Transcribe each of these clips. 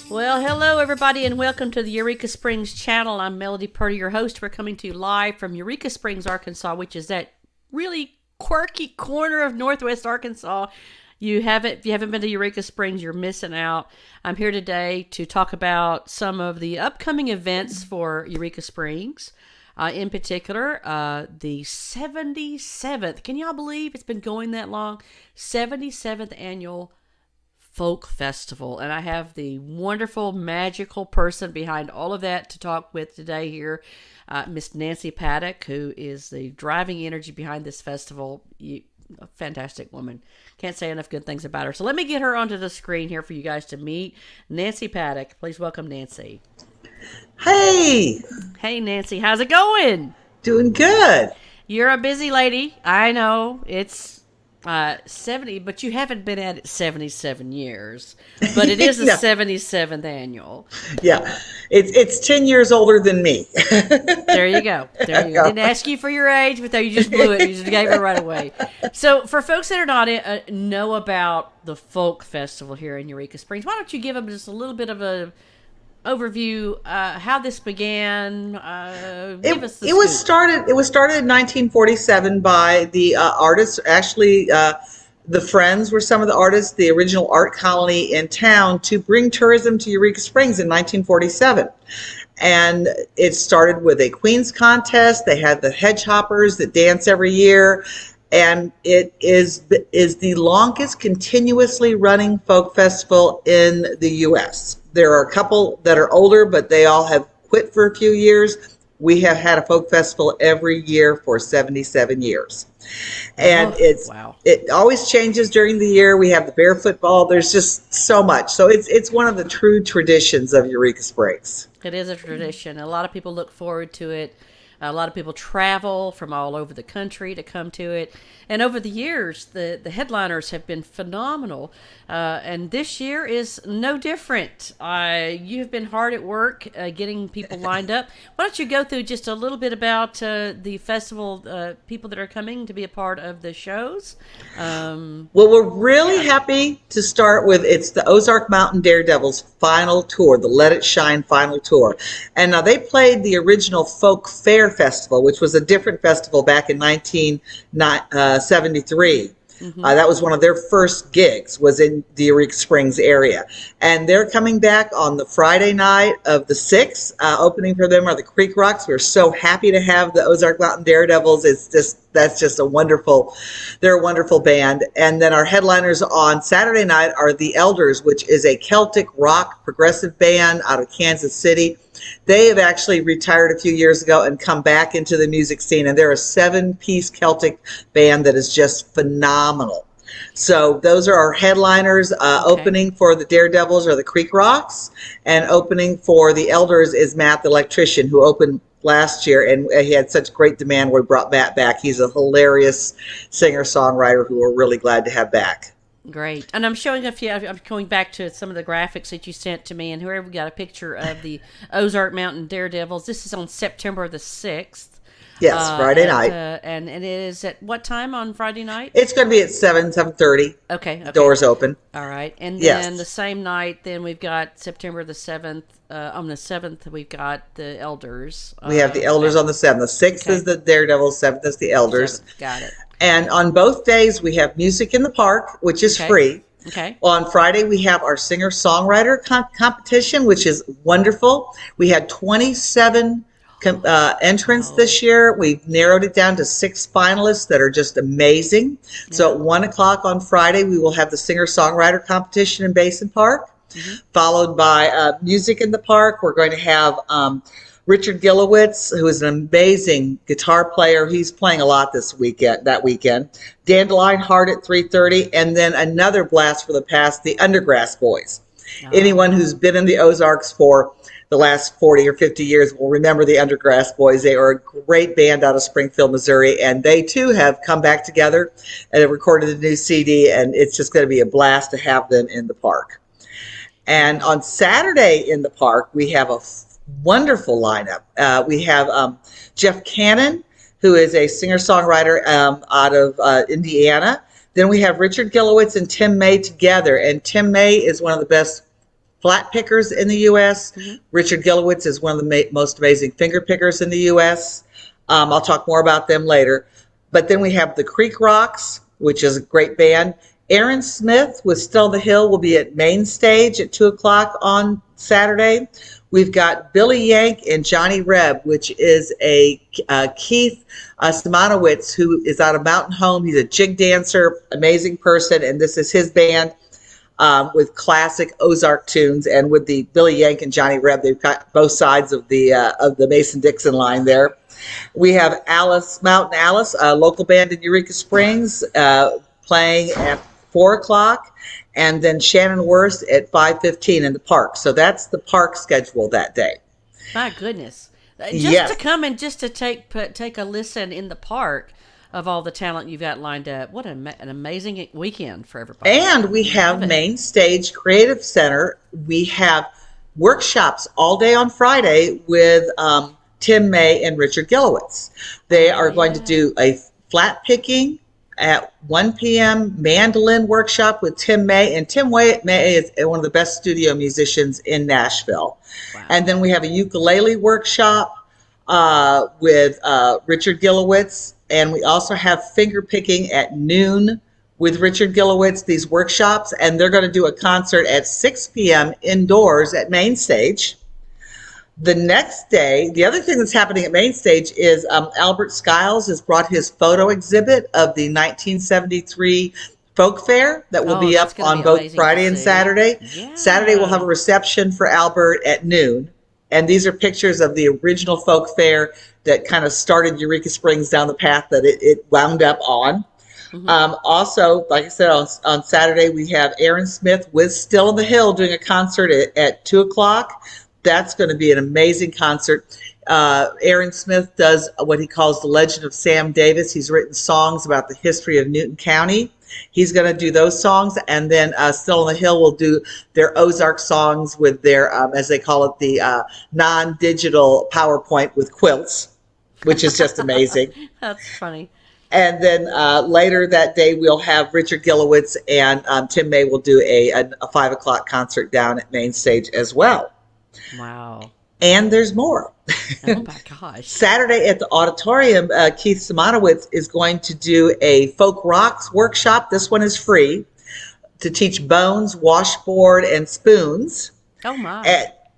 Well, hello everybody, and welcome to the Eureka Springs channel. I'm Melody Purdy, your host. We're coming to you live from Eureka Springs, Arkansas, which is that really quirky corner of Northwest Arkansas. If you haven't been to Eureka Springs, you're missing out. I'm here today to talk about some of the upcoming events for Eureka Springs. In particular, the 77th, can y'all believe it's been going that long? 77th annual Folk Festival, and I have the wonderful, magical person behind all of that to talk with today here, Miss Nancy Paddock, who is the driving energy behind this festival. A fantastic woman. Can't say enough good things about her. So let me get her onto the screen here for you guys to meet. Nancy Paddock. Please welcome Nancy. Hey! Hey, Nancy. How's it going? Doing good. You're a busy lady. I know. It's 70, but you haven't been at it 77 years. But it is the No. 77th annual. Yeah, it's 10 years older than me. There you go. There you go. Didn't ask you for your age, but you just blew it. You just gave it right away. So for folks that are not know about the Folk Festival here in Eureka Springs, why don't you give them just a little bit of a overview how this began? Give us the It was started in 1947 by the artists. Actually, the Friends were some of the artists, the original art colony in town, to bring tourism to Eureka Springs in 1947. And it started with a Queen's contest. They had the Hedgehoppers that dance every year. And it is the longest continuously running folk festival in the U.S. There are a couple that are older, but they all have quit for a few years. We have had a folk festival every year for 77 years. And it always changes during the year. We have the barefoot ball. There's just so much. So it's one of the true traditions of Eureka Springs. It is a tradition. A lot of people look forward to it. A lot of people travel from all over the country to come to it. And over the years, the headliners have been phenomenal. And this year is no different. You've been hard at work getting people lined up. Why don't you go through just a little bit about the festival, people that are coming to be a part of the shows? Well, we're really happy to start with, it's the Ozark Mountain Daredevils final tour, the Let It Shine final tour. And now they played the original Folk Fair Festival, which was a different festival back in 1973. That was one of their first gigs, was in the Eureka Springs area. And they're coming back on the Friday night of the 6th. Opening for them are the Creek Rocks. We're so happy to have the Ozark Mountain Daredevils. That's just they're a wonderful band. And then our headliners on Saturday night are the Elders, which is a Celtic rock progressive band out of Kansas City. They have actually retired a few years ago and come back into the music scene, and they're a 7-piece Celtic band that is just phenomenal. So those are our headliners. Opening for the Daredevils are the Creek Rocks, and opening for the Elders is Matt the Electrician, who opened last year, and he had such great demand we brought Matt back. He's a hilarious singer-songwriter who we're really glad to have back. Great. And I'm showing a few, I'm going back to some of the graphics that you sent to me, and whoever got a picture of the Ozark Mountain Daredevils. This is on September the 6th. Yes, Friday night. And it is at what time on Friday night? It's going to be at 7:30. Okay. Doors open. All right. And then the same night, then we've got September the 7th. On the 7th, we've got the Elders. We have the Elders on the 7th. The 6th is the Daredevils, 7th is the Elders. 7th. Got it. And on both days, we have music in the park, which is free. Okay. On Friday, we have our singer-songwriter competition, which is wonderful. We had 27 entrants this year. We've narrowed it down to 6 finalists that are just amazing. Yeah. So at 1 o'clock on Friday, we will have the singer-songwriter competition in Basin Park, followed by music in the park. We're going to have Richard Gillowitz, who is an amazing guitar player. He's playing a lot that weekend. Dandelion Heart at 3:30, and then another blast for the past, the Undergrass Boys. Anyone who's been in the Ozarks for the last 40 or 50 years will remember the Undergrass Boys. They are a great band out of Springfield, Missouri, and they too have come back together and have recorded a new CD, and it's just going to be a blast to have them in the park. And on Saturday in the park, we have a wonderful lineup. We have Jeff Cannon, who is a singer-songwriter out of Indiana. Then we have Richard Gillowitz and Tim May together, and Tim May is one of the best flat pickers in the U.S. Richard Gilowitz is one of the most amazing finger pickers in the U.S. I'll talk more about them later. But then we have the Creek Rocks, which is a great band. Aaron Smith with Still on the Hill will be at Main Stage at 2 o'clock on Saturday. We've got Billy Yank and Johnny Reb, which is a Keith Simonowitz, who is out of Mountain Home. He's a jig dancer, amazing person, and this is his band with classic Ozark tunes. And with the Billy Yank and Johnny Reb, they've got both sides of the Mason-Dixon line there. We have Mountain Alice, a local band in Eureka Springs, playing at 4 o'clock. And then Shannon Wurst at 5:15 in the park. So that's the park schedule that day. My goodness. Just to come and just to take a listen in the park of all the talent you've got lined up. What an amazing weekend for everybody. And we have Main Stage Creative Center. We have workshops all day on Friday with Tim May and Richard Gilowitz. They are going to do a flat picking at 1 p.m. mandolin workshop with Tim May. And Tim May is one of the best studio musicians in Nashville. Wow. And then we have a ukulele workshop with Richard Gilowitz. And we also have finger picking at noon with Richard Gilowitz, these workshops. And they're going to do a concert at 6 p.m. indoors at Main Stage. The next day, the other thing that's happening at Main Stage is Albert Skiles has brought his photo exhibit of the 1973 folk fair that will be up on both Friday and Saturday. Yeah. Saturday we'll have a reception for Albert at noon. And these are pictures of the original folk fair that kind of started Eureka Springs down the path that it wound up on. Also, like I said, on Saturday we have Aaron Smith with Still on the Hill doing a concert at 2 o'clock. That's going to be an amazing concert. Aaron Smith does what he calls the Legend of Sam Davis. He's written songs about the history of Newton County. He's going to do those songs, and then Still on the Hill will do their Ozark songs with their, as they call it, the non-digital PowerPoint with quilts, which is just amazing. That's funny. And then later that day, we'll have Richard Gilowitz and Tim May will do a 5 o'clock concert down at Main Stage as well. Wow. And there's more. Oh my gosh. Saturday at the auditorium, Keith Simonowitz is going to do a folk rocks workshop. This one is free to teach bones, washboard, and spoons. Oh my.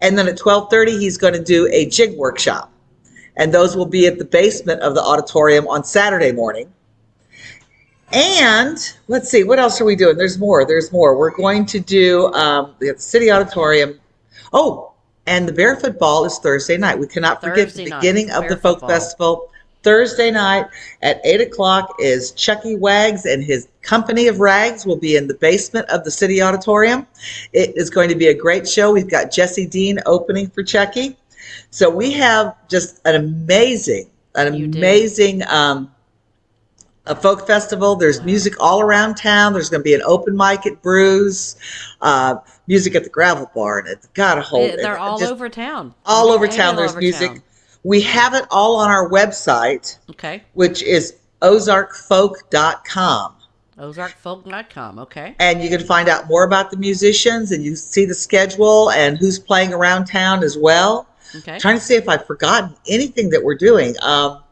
And then at 12:30, he's going to do a jig workshop. And those will be at the basement of the auditorium on Saturday morning. And let's see, what else are we doing? There's more. We're going to do the City Auditorium. Oh, and the Barefoot Ball is Thursday night. We cannot forget the beginning of the Folk Festival. Thursday night at 8 o'clock is Chucky Wags and his company of rags will be in the basement of the City Auditorium. It is going to be a great show. We've got Jesse Dean opening for Chucky. So we have just an amazing a folk festival. There's music all around town. There's going to be an open mic at Brews, music at the Gravel Bar, and it's got a whole. They're all over town. All over town. There's music. We have it all on our website. Okay. Which is ozarkfolk.com. ozarkfolk.com. Okay. And you can find out more about the musicians, and you see the schedule and who's playing around town as well. Okay. I'm trying to see if I've forgotten anything that we're doing.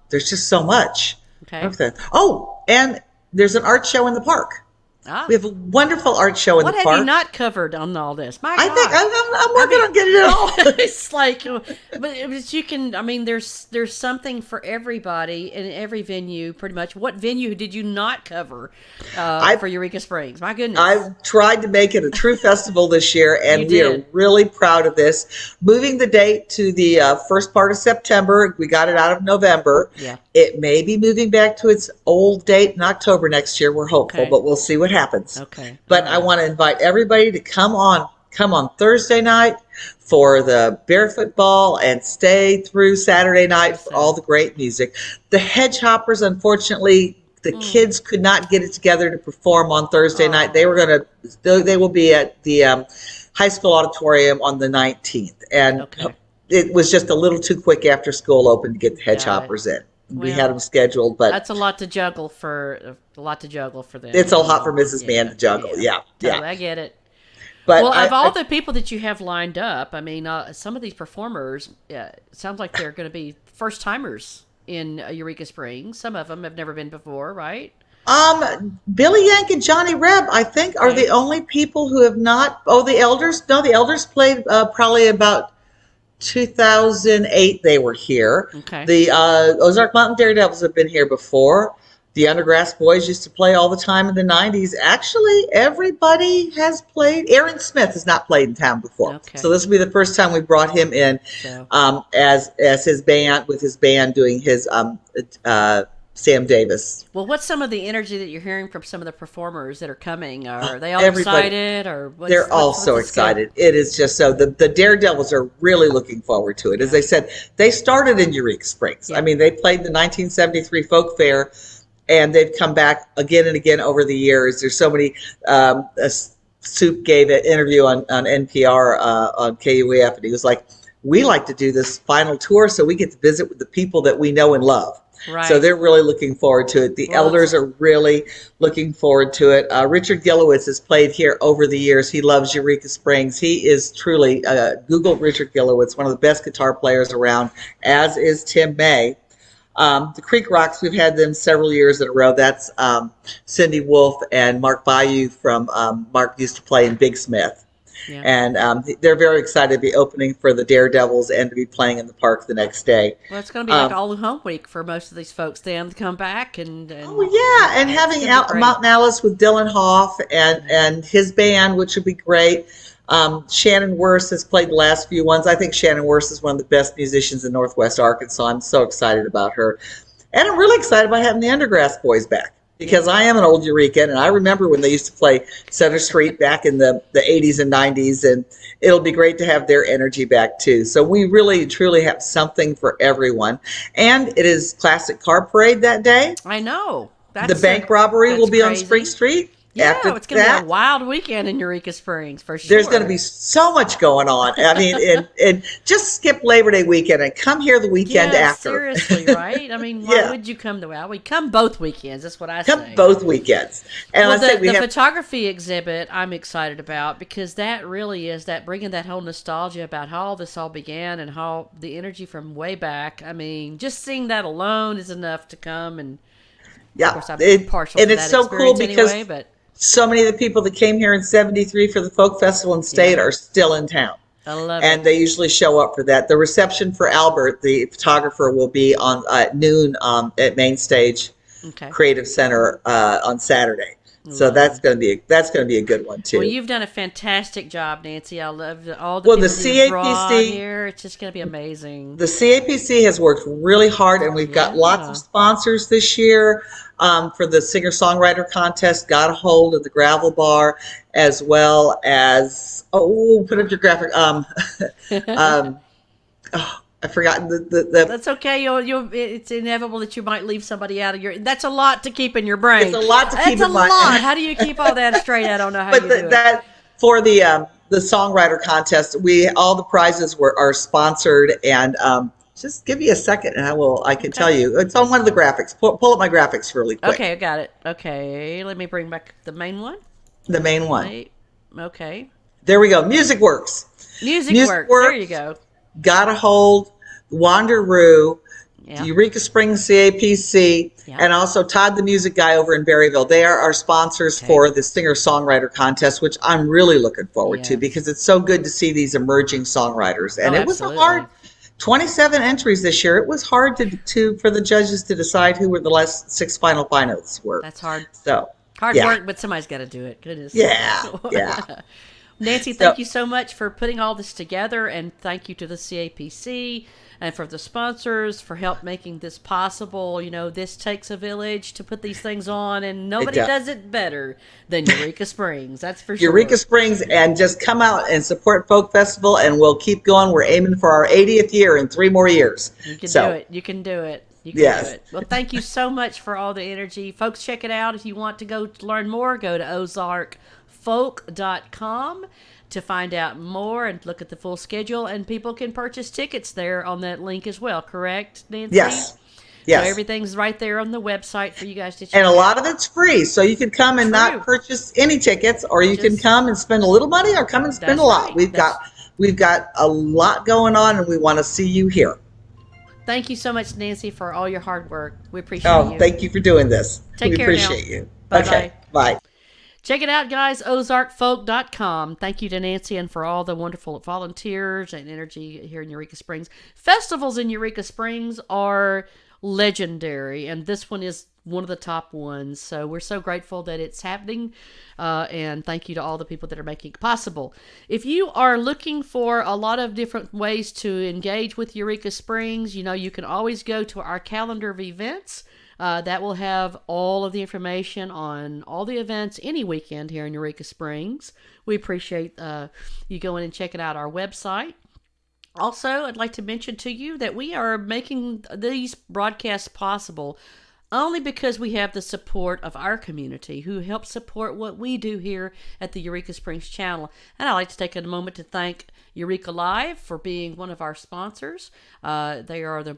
There's just so much. Okay. Oh, and there's an art show in the park. We have a wonderful art show in the park. What have you not covered on all this? My I God. think I'm working on getting it all. It's like, but you can. I mean, there's something for everybody in every venue, pretty much. What venue did you not cover for Eureka Springs? My goodness. I've tried to make it a true festival this year, and we are really proud of this. Moving the date to the first part of September. We got it out of November. Yeah. It may be moving back to its old date in October next year. We're hopeful, but we'll see what happens. Okay. But I want to invite everybody to come on Thursday night for the Barefoot Ball and stay through Saturday night for all the great music. The Hedgehoppers, unfortunately, the kids could not get it together to perform on Thursday night. They will be at the high school auditorium on the 19th. And it was just a little too quick after school opened to get the Hedgehoppers in. We had them scheduled, but that's a lot to juggle for them. It's a lot for Mrs. Mann to juggle. Yeah. I get it. But Well, of all the people that you have lined up, I mean, some of these performers sounds like they're going to be first timers in Eureka Springs. Some of them have never been before, right? Billy Yank and Johnny Reb, I think, are Okay. the only people who have not. Oh, the Elders. No, the Elders played probably about 2008. They were here. Okay. The Ozark Mountain Daredevils have been here before. The Undergrass Boys used to play all the time in the 90s. Actually, everybody has played. Aaron Smith has not played in town before. Okay. So this will be the first time we brought him in So, as his band, with his band doing his Sam Davis. well, what's some of the energy that you're hearing from some of the performers that are coming? Are they all Everybody. excited, or They're all so what's the excited. It is just so the Daredevils are really looking forward to it. As I said, they started in Eureka Springs. Yeah. I mean, they played the 1973 Folk Fair, and they've come back again and again over the years. There's so many. Soup gave an interview on NPR on KUEF, and he was like, "We like to do this final tour so we get to visit with the people that we know and love." Right. So they're really looking forward to it. The Well, Elders are really looking forward to it. Richard Gillowitz has played here over the years. He loves Eureka Springs. He is truly, Google Richard Gillowitz, one of the best guitar players around, as is Tim May. The Creek Rocks, we've had them several years in a row. That's Cindy Wolf and Mark Bayou from Mark used to play in Big Smith. Yeah. And they're very excited to be opening for the Daredevils and to be playing in the park the next day. Well, it's going to be like all home week for most of these folks then to come back and Oh yeah, and having gonna be great. Mountain Alice with Dylan Hoff and his band, which would be great. Shannon Worse has played the last few ones. I think Shannon Worse is one of the best musicians in Northwest Arkansas. I'm so excited about her, and I'm really excited about having the Undergrass Boys back, because I am an old Eurekan, and I remember when they used to play Center Street back in the 80s and 90s, and it'll be great to have their energy back too. So we really, truly have something for everyone. And it is Classic Car Parade that day. I know. The bank robbery will that's be on crazy. Spring Street. Yeah, After it's going to that, be a wild weekend in Eureka Springs for sure. there's going to be so much going on. I mean, and just skip Labor Day weekend and come here the weekend after. Seriously, right? I mean, why Yeah. would you come to? Well, we come both weekends. That's what I Come say. both weekends. And Well, I say we the have photography exhibit I'm excited about, because that really is that bringing that whole nostalgia about how all this all began and how the energy from way back. I mean, just seeing that alone is enough to come. And yeah, of course, I'm partial and to it's that so cool experience because anyway. But so many of the people that came here in '73 for the folk festival and stayed are still in town. I love And it. they usually show up for that. The reception for Albert, the photographer, will be on at noon at Main Stage Okay. Creative Center on Saturday. So that's going to be a good one too. Well, you've done a fantastic job, Nancy. I love all the Well, the people you've brought CAPC here. It's just going to be amazing. The CAPC has worked really hard, and we've got lots of sponsors this year for the singer-songwriter contest. Got a hold of the Gravel Bar, as well as put up your graphic. I've forgotten the That's okay. You'll. It's inevitable that you might leave somebody out of your. That's a lot to keep in your brain. It's a lot to keep in That's a my- lot. How do you keep all that straight? I don't know how but you do it. that for the songwriter contest, all the prizes are sponsored, and just give me a second and I can tell you. It's on one of the graphics. Pull up my graphics really quick. Okay, I got it. Okay, let me bring back the main one. The main one. Wait. Okay. There we go. Music Works. Music Music works. Works. There you go. Got a Hold, Wanderoo, Yeah. Eureka Springs CAPC, Yeah. and also Todd the Music Guy over in Berryville. They are our sponsors for the singer-songwriter contest, which I'm really looking forward to, Yes. because it's so good to see these emerging songwriters. And Oh, it was absolutely. a hard 27 entries this year. It was hard for the judges to decide who were the last 6 final finalists were. That's hard. So Hard yeah. work, but somebody's got to do it. Goodness. Yeah. Nancy, thank you so much for putting all this together, and thank you to the CAPC and for the sponsors for help making this possible. You know, this takes a village to put these things on, and nobody does. does it better than Eureka Springs. That's for sure. Eureka Springs, and just come out and support Folk Festival, and we'll keep going. We're aiming for our 80th year in 3 more years. You can So, do it. You can do it. You can Yes. do it. Well, thank you so much for all the energy. Folks, check it out. If you want to go to learn more, go to ozarkfolk.com to find out more and look at the full schedule. And people can purchase tickets there on that link as well, correct, Nancy? Yes. Yes. So everything's right there on the website for you guys to check And a out. lot of it's free. So you can come and True. not purchase any tickets, or you can Just- come and spend a little money, or come and spend That's a lot. right. We've got a lot going on, and we want to see you here. Thank you so much, Nancy, for all your hard work. We appreciate Oh, you. thank you for doing this. Take we care now. appreciate you. Bye-bye. Okay. Bye. Check it out, guys, ozarkfolk.com. Thank you to Nancy and for all the wonderful volunteers and energy here in Eureka Springs. Festivals in Eureka Springs are legendary, and this one is one of the top ones. So we're so grateful that it's happening, and thank you to all the people that are making it possible. If you are looking for a lot of different ways to engage with Eureka Springs, you can always go to our calendar of events. That will have all of the information on all the events any weekend here in Eureka Springs. We appreciate you going and checking out our website. Also, I'd like to mention to you that we are making these broadcasts possible only because we have the support of our community who help support what we do here at the Eureka Springs channel. And I'd like to take a moment to thank Eureka Live for being one of our sponsors. They are the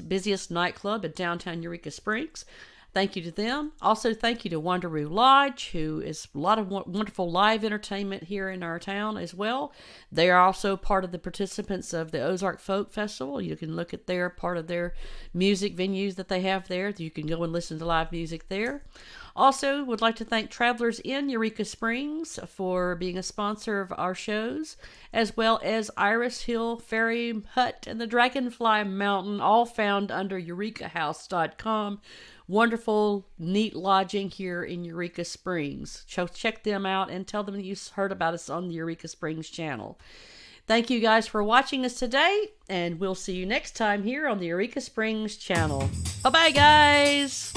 busiest nightclub in downtown Eureka Springs. Thank you to them. Also, thank you to Wanderoo Lodge, who is a lot of wonderful live entertainment here in our town as well. They are also part of the participants of the Ozark Folk Festival. You can look at their part of their music venues that they have there. You can go and listen to live music there. Also, would like to thank Travelers Inn Eureka Springs for being a sponsor of our shows, as well as Iris Hill Ferry Hut and the Dragonfly Mountain, all found under eurekahouse.com. Wonderful, neat lodging here in Eureka Springs. So check them out and tell them you heard about us on the Eureka Springs channel. Thank you guys for watching us today, and we'll see you next time here on the Eureka Springs channel. Bye-bye, guys!